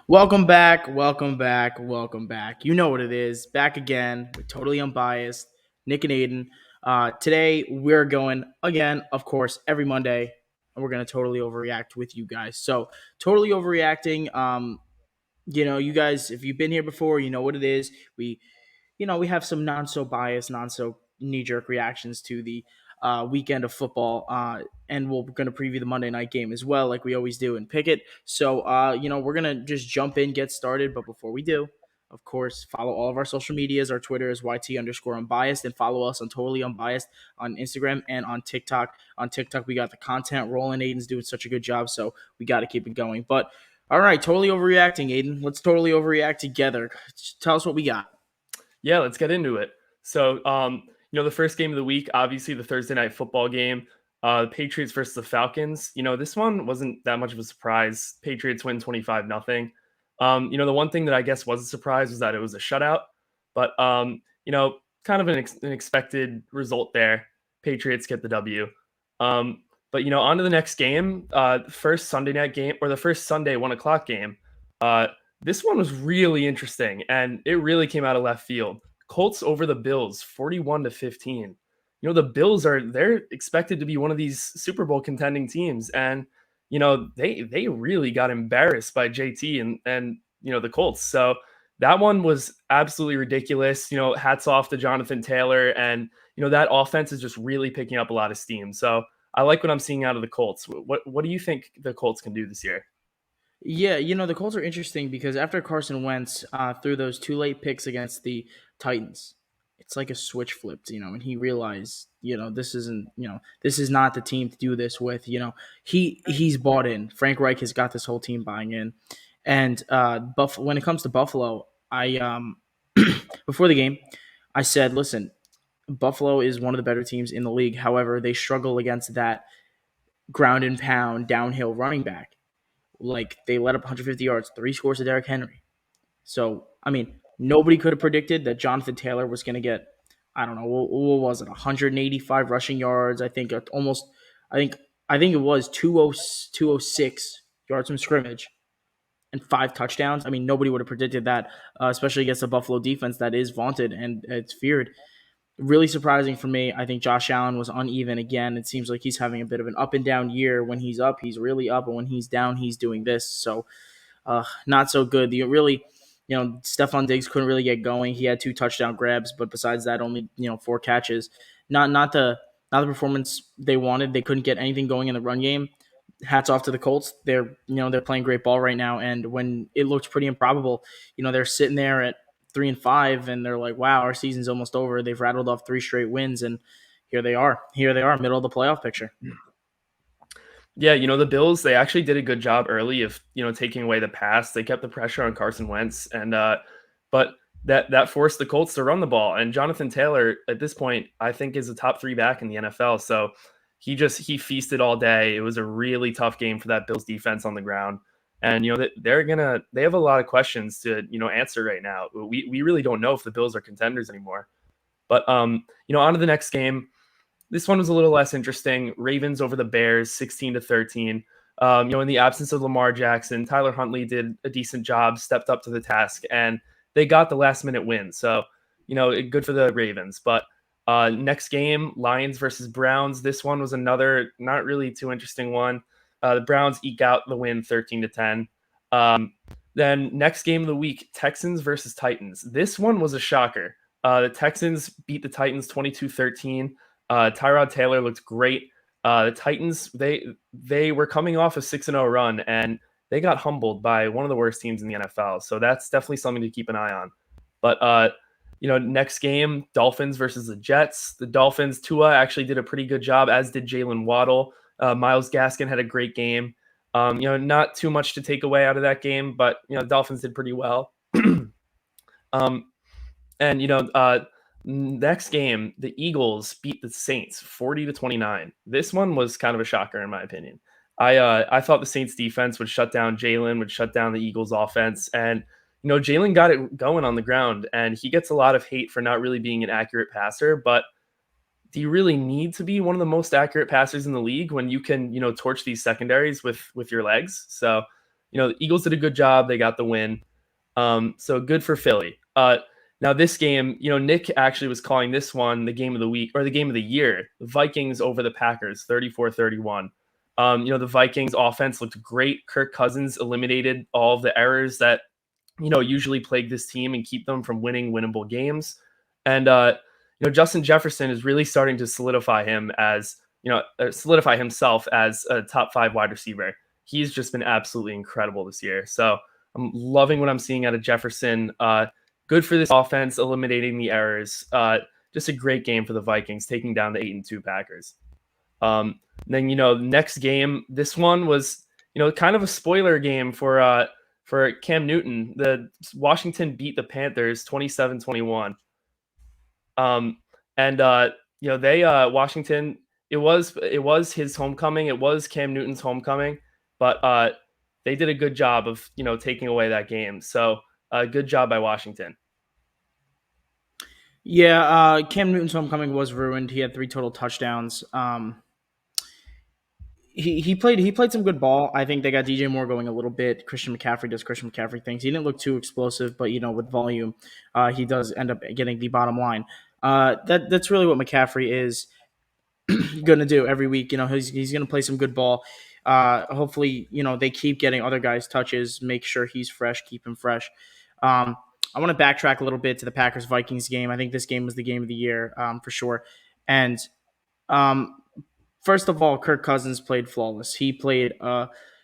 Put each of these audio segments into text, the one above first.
Welcome back, welcome back, welcome back. You know what it is. Back again with Totally Unbiased, Nick and Aidan. Today we're going again, of course, every Monday, and we're going to totally overreact with you guys. So, totally overreacting. You guys, if you've been here before, you know what it is. We have some non so biased, non so knee jerk reactions to the weekend of football. And we're going to preview the Monday night game as well, like we always do, and pick it. So, we're going to just jump in, get started. But before we do, of course, follow all of our social medias. Our Twitter is YT_unbiased, and follow us on Totally Unbiased on Instagram and on TikTok. On TikTok, we got the content rolling. Aiden's doing such a good job, so we got to keep it going. But all right, totally overreacting, Aiden. Let's totally overreact together. Tell us what we got. Yeah, let's get into it. So, the first game of the week, obviously the Thursday night football game, the Patriots versus the Falcons. This one wasn't that much of a surprise. Patriots win 25-0. The one thing that I guess was a surprise was that it was a shutout, but kind of an expected result there. Patriots get the W. But on to the next game, first Sunday night game or the first Sunday 1 o'clock game. This one was really interesting, and it really came out of left field. Colts over the Bills, 41-15. The Bills they're expected to be one of these Super Bowl contending teams, and they really got embarrassed by JT and the Colts. So that one was absolutely ridiculous. Hats off to Jonathan Taylor, and that offense is just really picking up a lot of steam. So I like what I'm seeing out of the Colts. What do you think the Colts can do this year? Yeah, the Colts are interesting because after Carson Wentz threw those two late picks against the Titans, it's like a switch flipped, and he realized, this is not the team to do this with. He's bought in. Frank Reich has got this whole team buying in, and when it comes to Buffalo, I before the game, I said, listen, Buffalo is one of the better teams in the league. However, they struggle against that ground and pound downhill running back. Like they let up 150 yards, three scores to Derrick Henry. So I mean, nobody could have predicted that Jonathan Taylor was going to get, I don't know, what was it, 185 rushing yards. I think almost, I think I think it was 206 yards from scrimmage and five touchdowns. I mean, nobody would have predicted that, especially against the Buffalo defense that is vaunted and it's feared. Really surprising for me. I think Josh Allen was uneven again. It seems like he's having a bit of an up and down year. When he's up, he's really up, and when he's down, he's doing this. So, not so good. Stephon Diggs couldn't really get going. He had two touchdown grabs, but besides that, only four catches. Not the performance they wanted. They couldn't get anything going in the run game. Hats off to the Colts. They're playing great ball right now, and when it looked pretty improbable, they're sitting there at 3-5, and they're like, "Wow, our season's almost over." They've rattled off three straight wins, and here they are. Here they are, middle of the playoff picture. Yeah, the Bills, they actually did a good job early of, taking away the pass. They kept the pressure on Carson Wentz, and but that forced the Colts to run the ball. And Jonathan Taylor, at this point, I think is a top 3 back in the NFL. So he feasted all day. It was a really tough game for that Bills defense on the ground. And they have a lot of questions to answer right now. We really don't know if the Bills are contenders anymore. But on to the next game. This one was a little less interesting. Ravens over the Bears, 16-13. In the absence of Lamar Jackson, Tyler Huntley did a decent job, stepped up to the task, and they got the last minute win. So, good for the Ravens. But next game, Lions versus Browns. This one was another not really too interesting one. The Browns eke out the win 13-10. Then next game of the week, Texans versus Titans. This one was a shocker. The Texans beat the Titans 22-13. Tyrod Taylor looked great. The Titans, they were coming off a 6-0 run, and they got humbled by one of the worst teams in the NFL. So that's definitely something to keep an eye on. But next game, Dolphins versus the Jets. The Dolphins, Tua actually did a pretty good job, as did Jalen Waddle. Myles Gaskin had a great game. Not too much to take away out of that game, but the Dolphins did pretty well. Next game, the Eagles beat the Saints 40-29. This one was kind of a shocker in my opinion. I thought the Saints defense would shut down Jalen, would shut down the Eagles offense, and Jalen got it going on the ground, and he gets a lot of hate for not really being an accurate passer. But do you really need to be one of the most accurate passers in the league when you can torch these secondaries with your legs? So the Eagles did a good job. They got the win. So good for Philly. Now this game, Nick actually was calling this one the game of the week or the game of the year. The Vikings over the Packers, 34-31. The Vikings offense looked great. Kirk Cousins eliminated all of the errors that, usually plague this team and keep them from winning winnable games. And, Justin Jefferson is really starting to solidify himself as a top 5 wide receiver. He's just been absolutely incredible this year. So I'm loving what I'm seeing out of Jefferson. Good for this offense, eliminating the errors. Just a great game for the Vikings, taking down the 8-2 Packers. Then, next game, this one was, kind of a spoiler game for Cam Newton. The Washington beat the Panthers 27-21. Washington, it was his homecoming. It was Cam Newton's homecoming, but they did a good job of, taking away that game. So good job by Washington. Yeah, Cam Newton's homecoming was ruined. He had 3 total touchdowns. He played some good ball. I think they got DJ Moore going a little bit. Christian McCaffrey does Christian McCaffrey things. He didn't look too explosive, but with volume, he does end up getting the bottom line. That's really what McCaffrey is going to do every week. He's going to play some good ball. Hopefully, they keep getting other guys touches. Make sure he's fresh. Keep him fresh. I want to backtrack a little bit to the Packers-Vikings game. I think this game was the game of the year for sure. And first of all, Kirk Cousins played flawless. He played,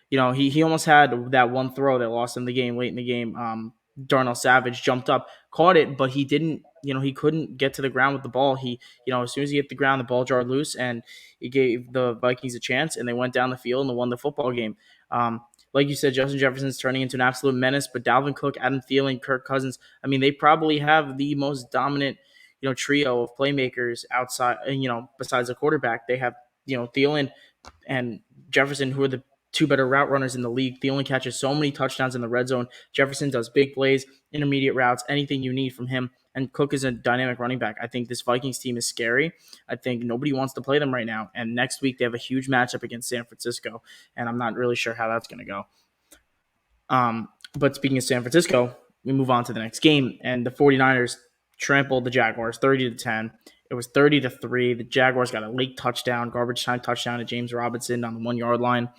he almost had that one throw that lost him the game late in the game. Darnell Savage jumped up, caught it, but he didn't, he couldn't get to the ground with the ball. He, as soon as he hit the ground, the ball jarred loose, and he gave the Vikings a chance, and they went down the field and they won the football game. Like you said, Justin Jefferson's turning into an absolute menace, but Dalvin Cook, Adam Thielen, Kirk Cousins, they probably have the most dominant, trio of playmakers outside, besides the quarterback. They have, Thielen and Jefferson, who are the 2 better route runners in the league. Thielen catches so many touchdowns in the red zone. Jefferson does big plays, intermediate routes, anything you need from him. And Cook is a dynamic running back. I think this Vikings team is scary. I think nobody wants to play them right now. And next week they have a huge matchup against San Francisco, and I'm not really sure how that's going to go. But speaking of San Francisco, we move on to the next game, and the 49ers trampled the Jaguars 30-10. It was 30-3. The Jaguars got a late touchdown, garbage time touchdown to James Robinson on the 1-yard line.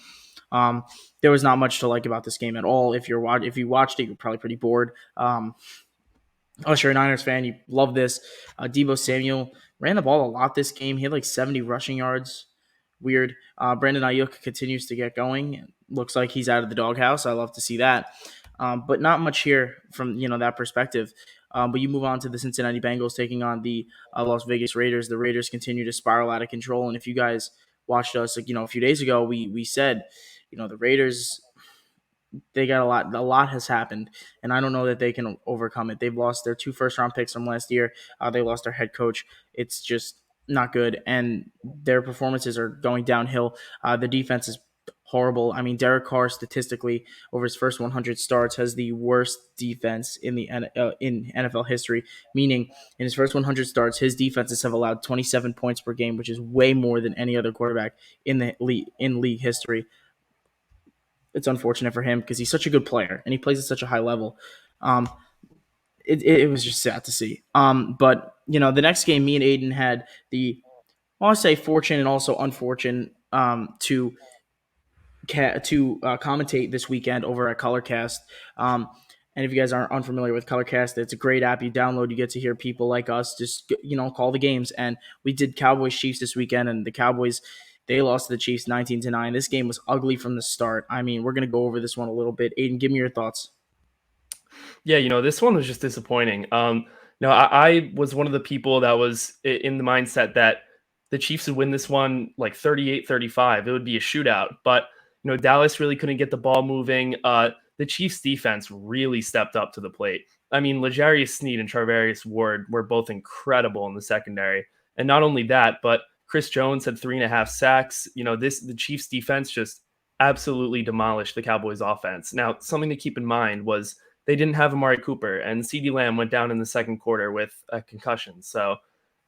There was not much to like about this game at all. If you watched it, you're probably pretty bored. Unless you're a Niners fan, you love this. Deebo Samuel ran the ball a lot this game. He had like 70 rushing yards. Weird. Brandon Ayuk continues to get going. Looks like he's out of the doghouse. I love to see that. But not much here from that perspective. But you move on to the Cincinnati Bengals taking on the Las Vegas Raiders. The Raiders continue to spiral out of control. And if you guys watched us, a few days ago, we said, the Raiders, they got a lot has happened, and I don't know that they can overcome it. They've lost their 2 first-round picks from last year. They lost their head coach. It's just not good, and their performances are going downhill. The defense is horrible. Derek Carr statistically over his first 100 starts has the worst defense in NFL history, meaning in his first 100 starts, his defenses have allowed 27 points per game, which is way more than any other quarterback in league history. It's unfortunate for him because he's such a good player and he plays at such a high level. It was just sad to see. But the next game, me and Aidan had I want to say fortune and also unfortunate to commentate this weekend over at Colorcast. And if you guys aren't unfamiliar with Colorcast, it's a great app you download. You get to hear people like us just call the games. And we did Cowboys Chiefs this weekend, and the Cowboys, they lost to the Chiefs 19-9. This game was ugly from the start. We're going to go over this one a little bit. Aidan, give me your thoughts. Yeah, this one was just disappointing. I was one of the people that was in the mindset that the Chiefs would win this one like 38-35. It would be a shootout. But, Dallas really couldn't get the ball moving. The Chiefs defense really stepped up to the plate. L'Jarius Sneed and Charvarius Ward were both incredible in the secondary. And not only that, but Chris Jones had 3.5 sacks. The Chiefs defense just absolutely demolished the Cowboys offense. Now, something to keep in mind was they didn't have Amari Cooper, and CeeDee Lamb went down in the second quarter with a concussion. So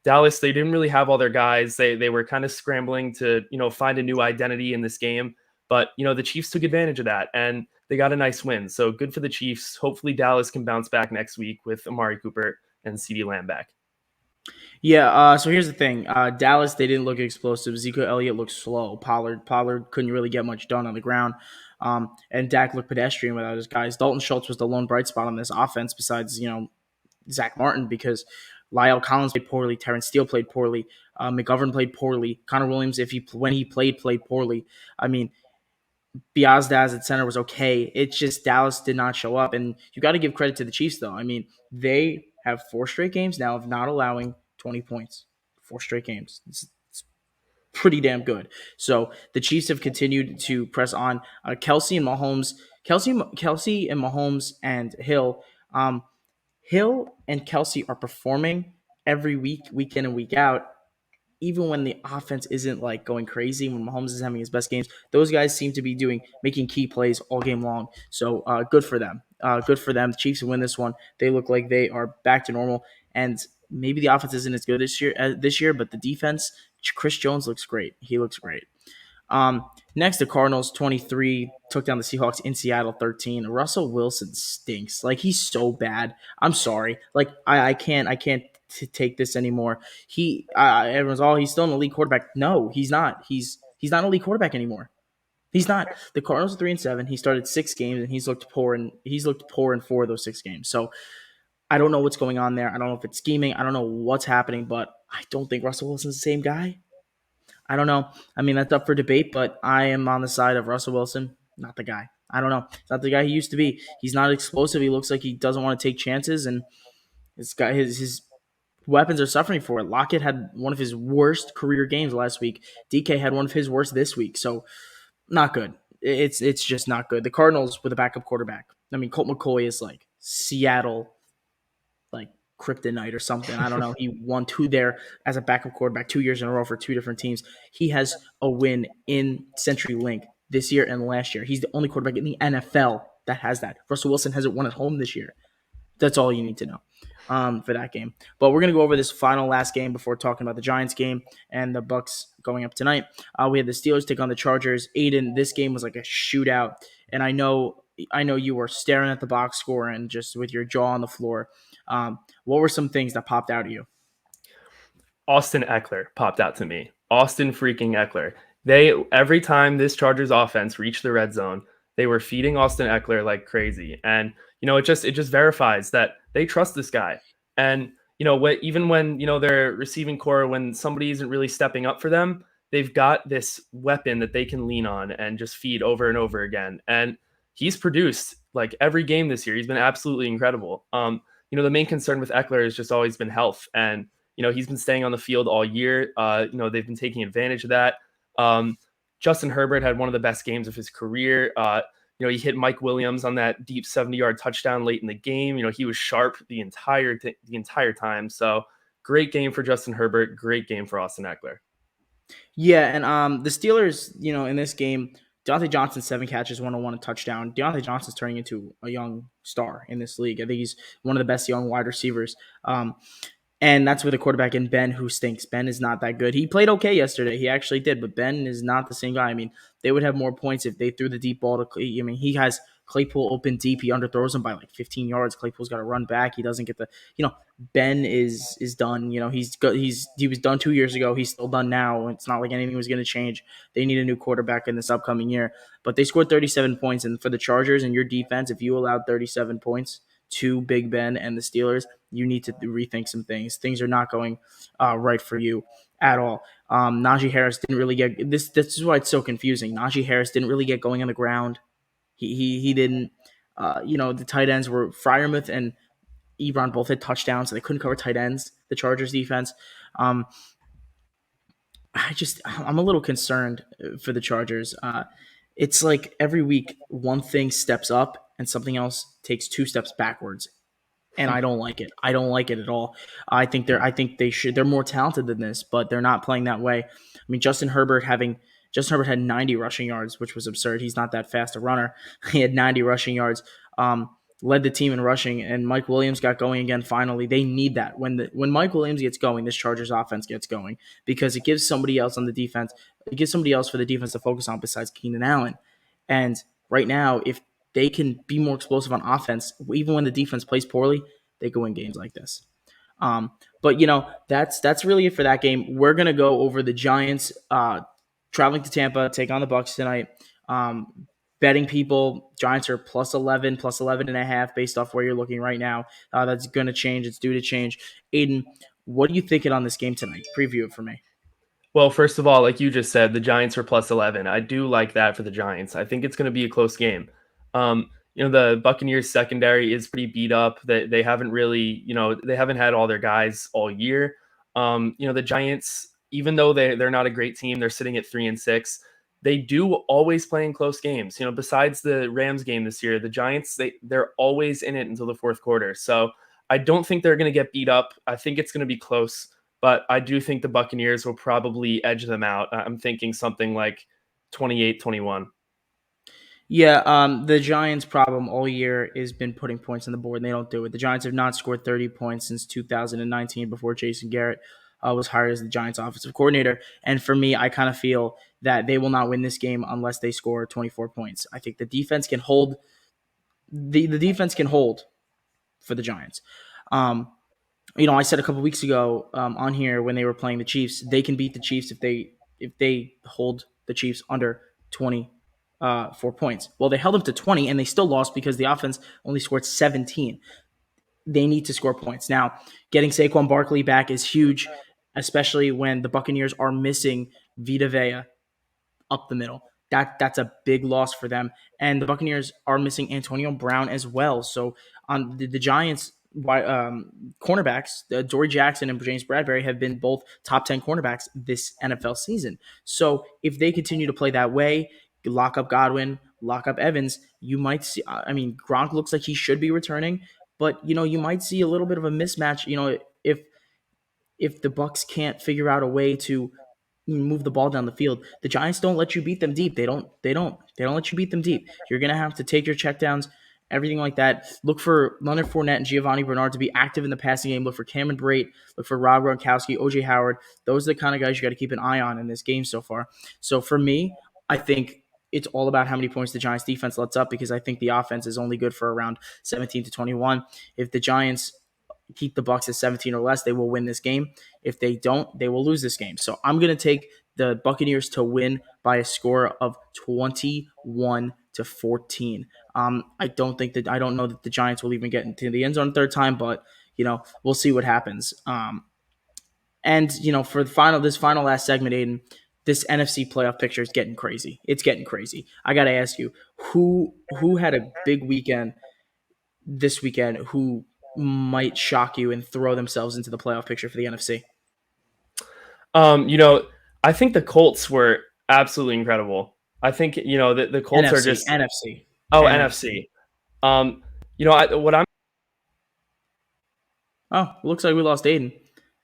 Dallas, they didn't really have all their guys. They were kind of scrambling to, find a new identity in this game. But, the Chiefs took advantage of that. And they got a nice win. So good for the Chiefs. Hopefully Dallas can bounce back next week with Amari Cooper and CeeDee Lamb back. Yeah, so here's the thing. Dallas, they didn't look explosive. Ezekiel Elliott looked slow. Pollard couldn't really get much done on the ground. And Dak looked pedestrian without his guys. Dalton Schultz was the lone bright spot on this offense besides, Zach Martin, because Lyle Collins played poorly. Terrence Steele played poorly. McGovern played poorly. Connor Williams, when he played poorly. I mean, Biazdaz at center was okay. It's just Dallas did not show up. And you got to give credit to the Chiefs, though. I mean, they have 4 straight games now of not allowing 20 points. 4 straight games. It's pretty damn good. So the Chiefs have continued to press on. Kelsey and Mahomes, Kelsey and Mahomes and Hill. Hill and Kelsey are performing every week in and week out, even when the offense isn't like going crazy, when Mahomes is having his best games, those guys seem to be making key plays all game long. So good for them. Good for them. The Chiefs win this one. They look like they are back to normal, and maybe the offense isn't as good this year, but the defense, Chris Jones looks great. He looks great. Next, the Cardinals 23 took down the Seahawks in Seattle 13. Russell Wilson stinks. Like, he's so bad. I'm sorry. Like, I can't take this anymore. Everyone's he's still an elite quarterback. No, he's not. He's not an elite quarterback anymore. He's not. The Cardinals are 3-7. He started 6 games and he's looked poor in 4 of those 6 games. So I don't know what's going on there. I don't know if it's scheming. I don't know what's happening, but I don't think Russell Wilson's the same guy. I don't know. I mean, that's up for debate, but I am on the side of Russell Wilson, not the guy. I don't know. It's not the guy he used to be. He's not explosive. He looks like he doesn't want to take chances, and his weapons are suffering for it. Lockett had one of his worst career games last week. DK had one of his worst this week. So not good. It's just not good. The Cardinals with a backup quarterback. I mean, Colt McCoy is like Seattle, like kryptonite or something. I don't know. He won 2 there as a backup quarterback 2 years in a row for 2 different teams. He has a win in CenturyLink this year and last year. He's the only quarterback in the NFL that has that. Russell Wilson hasn't won at home this year. That's all you need to know for that game. But we're going to go over this last game before talking about the Giants game and the Bucks going up tonight. We had the Steelers take on the Chargers. Aidan, this game was like a shootout, and I know you were staring at the box score and just with your jaw on the floor. What were some things that popped out at you? Austin Eckler popped out to me. Austin freaking Eckler. Every time this Chargers offense reached the red zone, they were feeding Austin Eckler like crazy. And it just verifies that they trust this guy. And even when their receiving core, when somebody isn't really stepping up for them, they've got this weapon that they can lean on and just feed over and over again. And he's produced like every game this year. He's been absolutely incredible. The main concern with Eckler has just always been health, and he's been staying on the field all year. They've been taking advantage of that. Justin Herbert had one of the best games of his career. He hit Mike Williams on that deep 70-yard touchdown late in the game. He was sharp the entire time. So great game for Justin Herbert. Great game for Austin Eckler. Yeah, and the Steelers, in this game, Deontay Johnson 7 catches, 101 a touchdown. Deontay Johnson's turning into a young star in this league. I think he's one of the best young wide receivers. And that's with a quarterback in Ben who stinks. Ben is not that good. He played okay yesterday. He actually did, but Ben is not the same guy. I mean, they would have more points if they threw the deep ball to. I mean, he has Claypool open deep. He underthrows him by like 15 yards. Claypool's got to run back. He doesn't get the. Ben is done. He was done 2 years ago. He's still done now. It's not like anything was going to change. They need a new quarterback in this upcoming year. But they scored 37 points, and for the Chargers and your defense, if you allowed 37 points to Big Ben and the Steelers, you need to rethink some things. Things are not going right for you at all. Najee Harris didn't really get this. This is why it's so confusing. Najee Harris didn't really get going on the ground. He didn't. The tight ends were Freiermuth and Ebron both had touchdowns, so they couldn't cover tight ends. The Chargers defense. I'm a little concerned for the Chargers. It's like every week one thing steps up and something else takes 2 steps backwards. And I don't like it. I don't like it at all. I think they're more talented than this, but they're not playing that way. I mean, Justin Herbert had 90 rushing yards, which was absurd. He's not that fast a runner. He had 90 rushing yards. Led the team in rushing, and Mike Williams got going again finally. They need that. When Mike Williams gets going, this Chargers offense gets going because it gives somebody else on the defense. It gives somebody else for the defense to focus on besides Keenan Allen. And right now, if they can be more explosive on offense. Even when the defense plays poorly, they can win games like this. But that's really it for that game. We're gonna go over the Giants traveling to Tampa, take on the Bucs tonight. Betting people, Giants are plus 11, plus 11 and a half based off where you're looking right now. That's gonna change. It's due to change. Aidan, what are you thinking on this game tonight? Preview it for me. Well, first of all, like you just said, the Giants are plus 11. I do like that for the Giants. I think it's going to be a close game. The Buccaneers secondary is pretty beat up. They haven't really, they haven't had all their guys all year. The Giants, even though they're not a great team, they're sitting at 3-6. They do always play in close games. Besides the Rams game this year, the Giants, they're always in it until the fourth quarter. So I don't think they're going to get beat up. I think it's going to be close. But I do think the Buccaneers will probably edge them out. I'm thinking something like 28-21. Yeah, the Giants' problem all year has been putting points on the board, and they don't do it. The Giants have not scored 30 points since 2019 before Jason Garrett was hired as the Giants' offensive coordinator. And for me, I kind of feel that they will not win this game unless they score 24 points. I think the defense can hold. The defense can hold for the Giants. I said a couple weeks ago on here when they were playing the Chiefs, they can beat the Chiefs if they hold the Chiefs under 24 points. Well, they held them to 20 and they still lost because the offense only scored 17. They need to score points. Now, getting Saquon Barkley back is huge, especially when the Buccaneers are missing Vita Vea up the middle. That's a big loss for them. And the Buccaneers are missing Antonio Brown as well. So on the Giants, cornerbacks, Dory Jackson and James Bradbury have been both top 10 cornerbacks this NFL season. So if they continue to play that way, lock up Godwin, lock up Evans, you might see. Gronk looks like he should be returning, but you might see a little bit of a mismatch. If the Bucs can't figure out a way to move the ball down the field. The Giants don't let you beat them deep. They don't let you beat them deep. You're gonna have to take your checkdowns, everything like that. Look for Leonard Fournette and Giovanni Bernard to be active in the passing game. Look for Cameron Brate. Look for Rob Gronkowski, OJ Howard. Those are the kind of guys you got to keep an eye on in this game so far. So for me, I think it's all about how many points the Giants defense lets up because I think the offense is only good for around 17 to 21. If the Giants keep the Bucs at 17 or less, they will win this game. If they don't, they will lose this game. So I'm going to take the Buccaneers to win by a score of 21 to 14. I don't know that the Giants will even get into the end zone third time, but we'll see what happens. And for this final last segment, Aidan, this NFC playoff picture is getting crazy. It's getting crazy. I got to ask you, who had a big weekend this weekend? Who might shock you and throw themselves into the playoff picture for the NFC? I think the Colts were absolutely incredible. I think the Colts are NFC, just NFC, NFC. What I'm Oh, looks like we lost Aiden.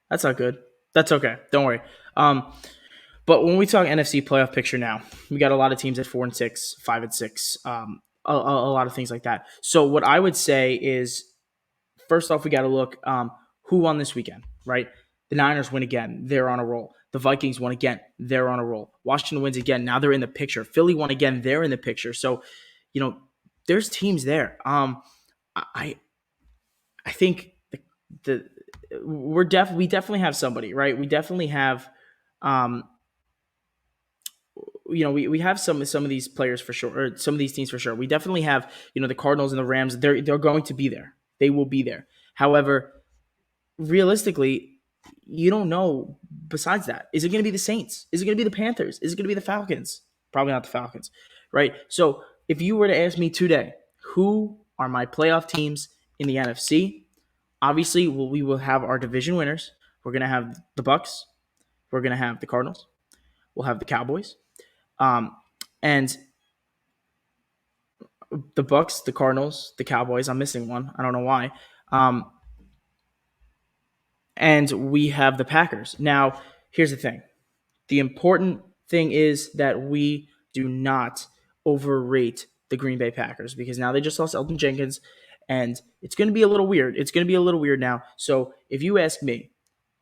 That's not good. That's okay. Don't worry. But when we talk NFC playoff picture now, we got a lot of teams at 4-6, 5-6, a lot of things like that. So what I would say is, first off, we got to look who won this weekend, right? The Niners win again. They're on a roll. The Vikings won again. They're on a roll. Washington wins again. Now they're in the picture. Philly won again. They're in the picture. So, there's teams there. I think we definitely have somebody, right? We definitely have, we have some of these players for sure, or some of these teams for sure. We definitely have, the Cardinals and the Rams. They're going to be there. They will be there. However, realistically, you don't know. Besides that, is it going to be the Saints? Is it going to be the Panthers? Is it going to be the Falcons? Probably not the Falcons, right? So if you were to ask me today, who are my playoff teams in the NFC? Obviously, we will have our division winners. We're going to have the Bucs. We're going to have the Cardinals. We'll have the Cowboys. And the Bucs, the Cardinals, the Cowboys. I'm missing one. I don't know why. And we have the Packers. Now, here's the thing. The important thing is that we do not overrate the Green Bay Packers because now they just lost Elton Jenkins, and it's going to be a little weird. It's going to be a little weird now. So if you ask me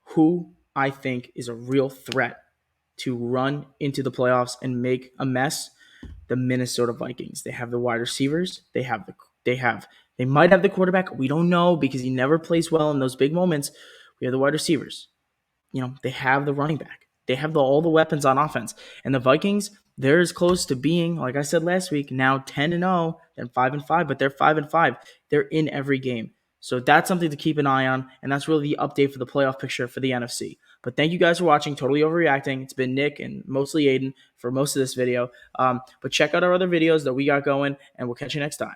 who I think is a real threat to run into the playoffs and make a mess, the Minnesota Vikings. They have the wide receivers. They might have the quarterback. We don't know because he never plays well in those big moments. We have the wide receivers. They have the running back. They have all the weapons on offense. And the Vikings, they're as close to being, like I said last week, now 10-0 and 5-5, but they're 5-5. They're in every game. So that's something to keep an eye on, and that's really the update for the playoff picture for the NFC. But thank you guys for watching Totally Overreacting. It's been Nick and mostly Aidan for most of this video. But check out our other videos that we got going, and we'll catch you next time.